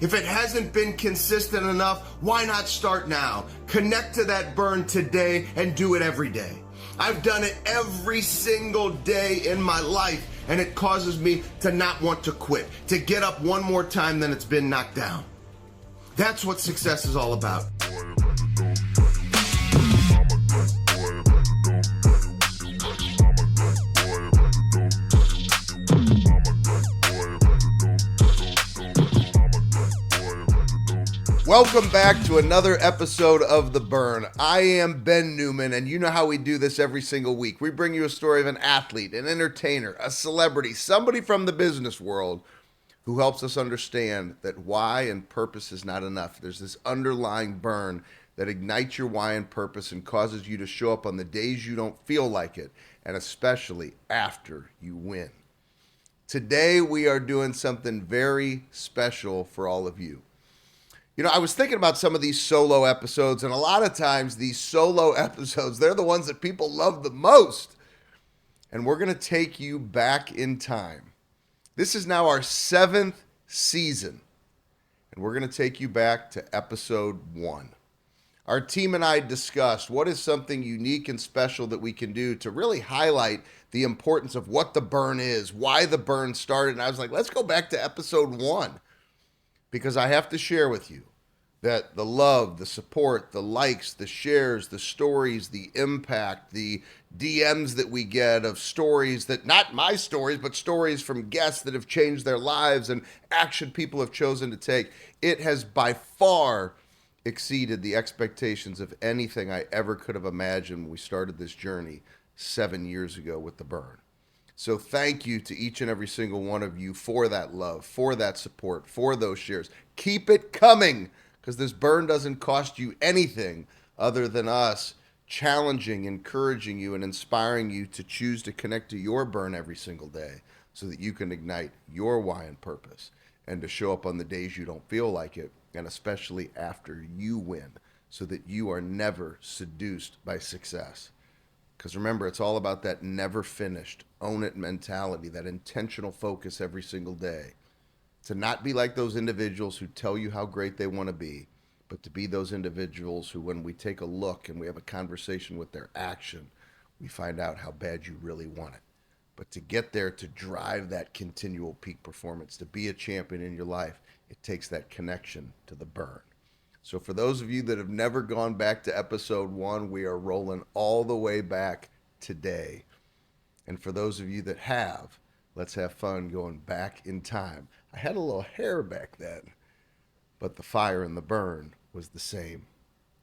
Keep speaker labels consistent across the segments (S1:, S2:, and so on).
S1: If it hasn't been consistent enough, why not start now? Connect to that burn today and do it every day. I've done it every single day in my life, and it causes me to not want to quit, to get up one more time than it's been knocked down. That's what success is all about. Welcome back to another episode of The Burn. I am Ben Newman, and you know how we do this every single week. We bring you a story of an athlete, an entertainer, a celebrity, somebody from the business world who helps us understand that why and purpose is not enough. There's this underlying burn that ignites your why and purpose and causes you to show up on the days you don't feel like it, and especially after you win. Today, we are doing something very special for all of you. You know, I was thinking about some of these solo episodes, and a lot of times these solo episodes, they're the ones that people love the most. And we're going to take you back in time. This is now our 7th season, and we're going to take you back to episode 1. Our team and I discussed what is something unique and special that we can do to really highlight the importance of what the burn is, why the burn started. And I was like, let's go back to episode 1. Because I have to share with you that the love, the support, the likes, the shares, the stories, the impact, the DMs that we get of stories that, not my stories, but stories from guests that have changed their lives and action people have chosen to take, it has by far exceeded the expectations of anything I ever could have imagined when we started this journey 7 years ago with The Burn. So thank you to each and every single one of you for that love, for that support, for those shares. Keep it coming, because this burn doesn't cost you anything other than us challenging, encouraging you, and inspiring you to choose to connect to your burn every single day so that you can ignite your why and purpose and to show up on the days you don't feel like it, and especially after you win, so that you are never seduced by success. Because remember, it's all about that never finished, own it mentality, that intentional focus every single day. To not be like those individuals who tell you how great they want to be, but to be those individuals who, when we take a look and we have a conversation with their action, we find out how bad you really want it. But to get there, to drive that continual peak performance, to be a champion in your life, it takes that connection to the burn. So for those of you that have never gone back to episode 1, we are rolling all the way back today. And for those of you that have, let's have fun going back in time. I had a little hair back then, but the fire and the burn was the same.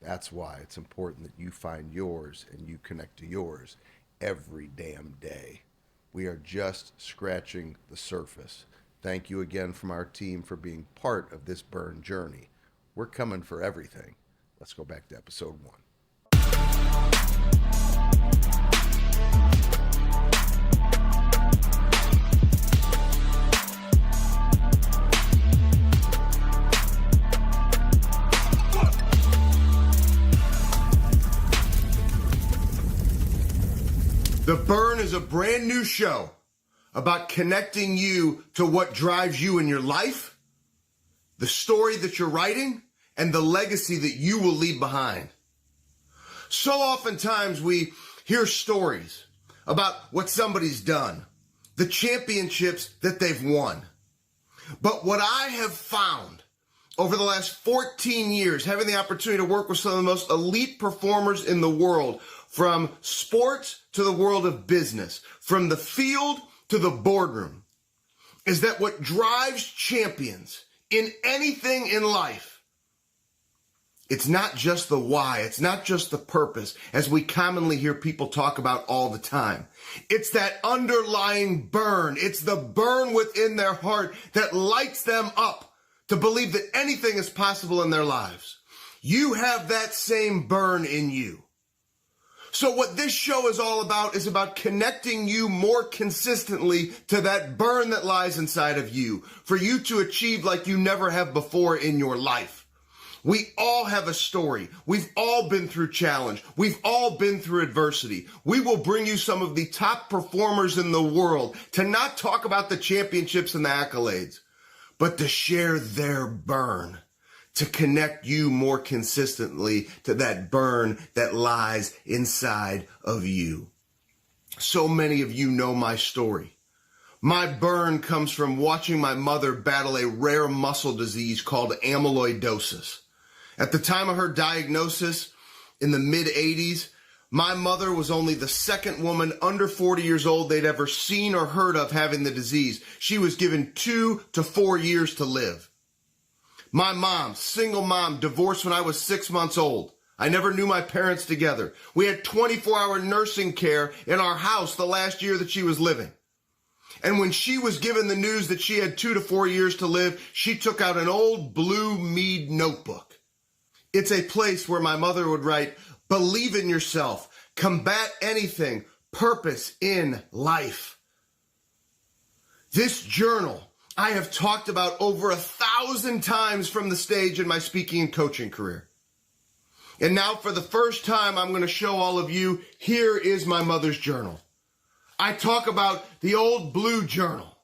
S1: That's why it's important that you find yours and you connect to yours every damn day. We are just scratching the surface. Thank you again from our team for being part of this burn journey. We're coming for everything. Let's go back to episode 1. The Burn is a brand new show about connecting you to what drives you in your life, the story that you're writing, and the legacy that you will leave behind. So oftentimes we hear stories about what somebody's done, the championships that they've won. But what I have found over the last 14 years, having the opportunity to work with some of the most elite performers in the world, from sports to the world of business, from the field to the boardroom, is that what drives champions in anything in life, it's not just the why, it's not just the purpose, as we commonly hear people talk about all the time. It's that underlying burn. It's the burn within their heart that lights them up to believe that anything is possible in their lives. You have that same burn in you. So what this show is all about is about connecting you more consistently to that burn that lies inside of you, for you to achieve like you never have before in your life. We all have a story. We've all been through challenge. We've all been through adversity. We will bring you some of the top performers in the world to not talk about the championships and the accolades, but to share their burn, to connect you more consistently to that burn that lies inside of you. So many of you know my story. My burn comes from watching my mother battle a rare muscle disease called amyloidosis. At the time of her diagnosis in the mid-'80s, my mother was only the second woman under 40 years old they'd ever seen or heard of having the disease. She was given 2 to 4 years to live. My mom, single mom, divorced when I was 6 months old. I never knew my parents together. We had 24-hour nursing care in our house the last year that she was living. And when she was given the news that she had 2 to 4 years to live, she took out an old blue Mead notebook. It's a place where my mother would write, "Believe in yourself, combat anything, purpose in life." This journal I have talked about over 1,000 times from the stage in my speaking and coaching career. And now for the first time, I'm going to show all of you, here is my mother's journal. I talk about the old blue journal.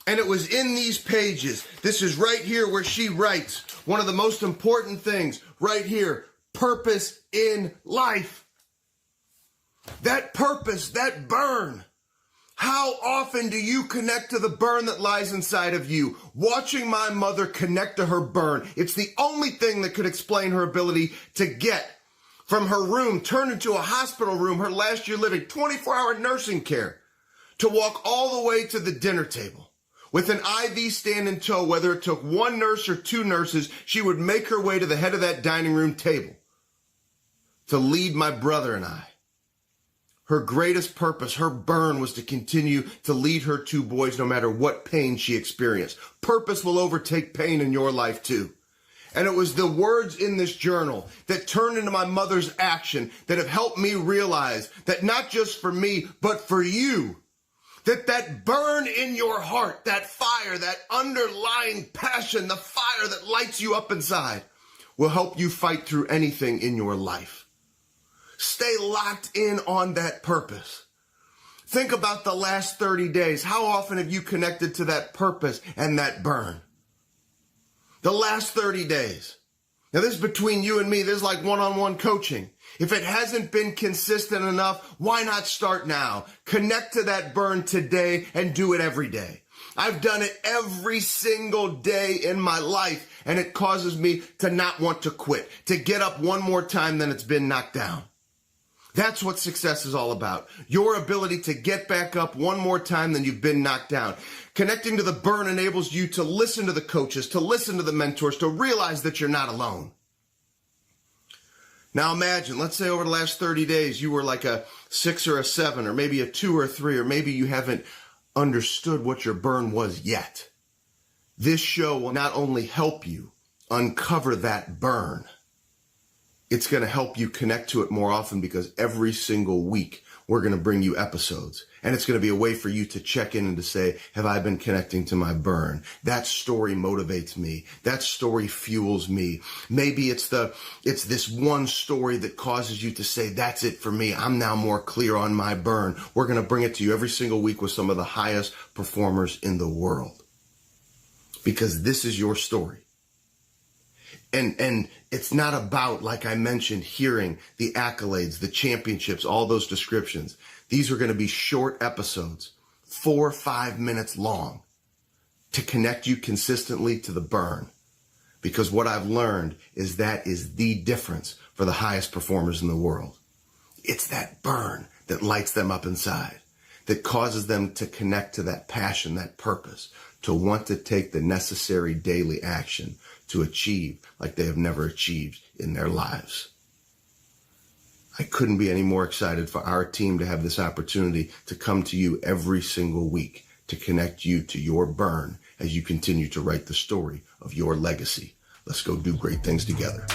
S1: And it was in these pages. This is right here where she writes one of the most important things right here, purpose in life. That purpose, that burn. How often do you connect to the burn that lies inside of you? Watching my mother connect to her burn, it's the only thing that could explain her ability to get from her room, turned into a hospital room, her last year living, 24-hour nursing care, to walk all the way to the dinner table. With an IV stand in tow, whether it took 1 nurse or 2 nurses, she would make her way to the head of that dining room table to lead my brother and I. Her greatest purpose, her burn, was to continue to lead her 2 boys no matter what pain she experienced. Purpose will overtake pain in your life too. And it was the words in this journal that turned into my mother's action that have helped me realize that not just for me, but for you, that burn in your heart, that fire, that underlying passion, the fire that lights you up inside, will help you fight through anything in your life. Stay locked in on that purpose. Think about the last 30 days. How often have you connected to that purpose and that burn? The last 30 days. Now this is between you and me. This is like one-on-one coaching. If it hasn't been consistent enough, why not start now? Connect to that burn today and do it every day. I've done it every single day in my life, and it causes me to not want to quit, to get up one more time than it's been knocked down. That's what success is all about. Your ability to get back up one more time than you've been knocked down. Connecting to the burn enables you to listen to the coaches, to listen to the mentors, to realize that you're not alone. Now imagine, let's say over the last 30 days, you were like a 6 or a 7, or maybe a 2 or a 3, or maybe you haven't understood what your burn was yet. This show will not only help you uncover that burn, it's going to help you connect to it more often, because every single week we're going to bring you episodes, and it's going to be a way for you to check in and to say, have I been connecting to my burn? That story motivates me. That story fuels me. Maybe it's this one story that causes you to say, that's it for me. I'm now more clear on my burn. We're going to bring it to you every single week with some of the highest performers in the world, because this is your story. And it's not about, like I mentioned, hearing the accolades, the championships, all those descriptions. These are going to be short episodes, 4 or 5 minutes long, to connect you consistently to the burn. Because what I've learned is that is the difference for the highest performers in the world. It's that burn that lights them up inside, that causes them to connect to that passion, that purpose, to want to take the necessary daily action to achieve like they have never achieved in their lives. I couldn't be any more excited for our team to have this opportunity to come to you every single week to connect you to your burn as you continue to write the story of your legacy. Let's go do great things together.